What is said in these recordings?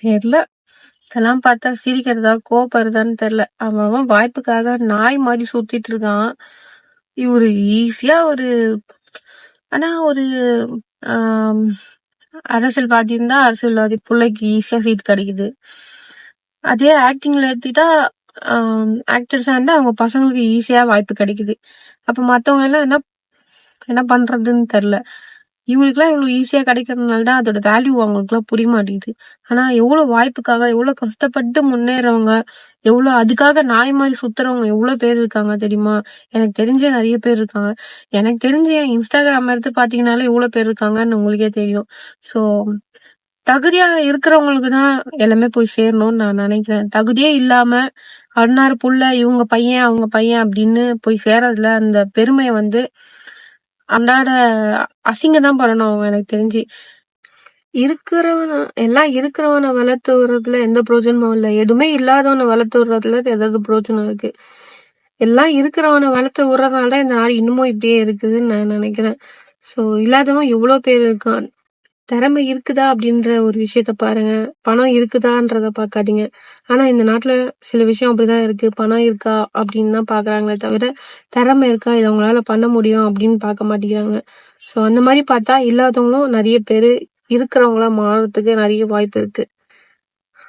தெரியல, இதெல்லாம் பார்த்தா சிரிக்கிறதா கோபப்படுறதான்னு தெரியல. அவன் வாய்ப்புக்காக நாய் மாதிரி சுத்திட்டு இருக்கான். இவரு ஈஸியா ஆனா ஆஹ் அரசியல்வாதி இருந்தா அரசியல்வாதி பிள்ளைக்கு ஈஸியா சீட் கிடைக்குது. அதே ஆக்டிங்ல எடுத்துட்டா ஆக்டர்ஸா இருந்தா அவங்க பசங்களுக்கு ஈஸியா வாய்ப்பு கிடைக்குது. அப்ப மத்தவங்க எல்லாம் என்ன பண்றதுன்னு தெரியல. இவங்களுக்குலாம் இவ்வளவு ஈஸியா கிடைக்கிறதுனாலதான் அதோட வேல்யூ அவங்களுக்கு எல்லாம் புரிய மாட்டேங்குது. ஆனா எவ்வளவு வாய்ப்புக்காக எவ்வளவு கஷ்டப்பட்டு முன்னேறவங்க, எவ்வளவு அதுக்காக நாய் மாதிரி சுத்துறவங்க எவ்வளவு பேர் இருக்காங்க தெரியுமா? எனக்கு தெரிஞ்ச நிறைய பேர் இருக்காங்க. எனக்கு தெரிஞ்ச என் இன்ஸ்டாகிராம் எடுத்து பாத்தீங்கன்னாலே எவ்வளவு பேர் இருக்காங்கன்னு உங்களுக்கே தெரியும். சோ தகுதியா இருக்கிறவங்களுக்கு தான் எல்லாமே போய் சேரணும்னு நான் நினைக்கிறேன். தகுதியே இல்லாம அன்னார் புள்ள இவங்க பையன் அவங்க பையன் அப்படின்னு போய் சேரதுல அந்த பெருமையை அன்றாட அசிங்கம் தான் பண்ணணும் அவங்க. எனக்கு தெரிஞ்சு இருக்கிறவனை வளர்த்து விடுறதுல எந்த பிரோஜனமும் இல்லை. எதுவுமே இல்லாதவனை வளர்த்து விடுறதுல ஏதாவது பிரோஜனம் இருக்கு? எல்லாம் இருக்கிறவனை வளர்த்து விடுறதுனாலதான் இந்த நாடு இன்னமும் இப்படியே இருக்குதுன்னு நான் நினைக்கிறேன். சோ இல்லாதவன் எவ்வளவு பேர் இருக்கான். திறமை இருக்குதா அப்படின்ற ஒரு விஷயத்த பாருங்க, பணம் இருக்குதான்றத பாக்காதீங்க. ஆனா இந்த நாட்டுல சில விஷயம் அப்படிதான் இருக்கு. பணம் இருக்கா அப்படின்னு தான் பாக்குறாங்களே தவிர திறமை இருக்கா, இதை அவங்களால பண்ண முடியும் அப்படின்னு பார்க்க மாட்டேங்கிறாங்க. சோ அந்த மாதிரி பார்த்தா இல்லாதவங்களும் நிறைய பேரு இருக்கிறவங்களா மாறதுக்கு நிறைய வாய்ப்பு இருக்கு.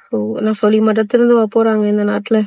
சோ நான் சொல்லி மட்டும் திருந்து போறாங்க இந்த நாட்டுல.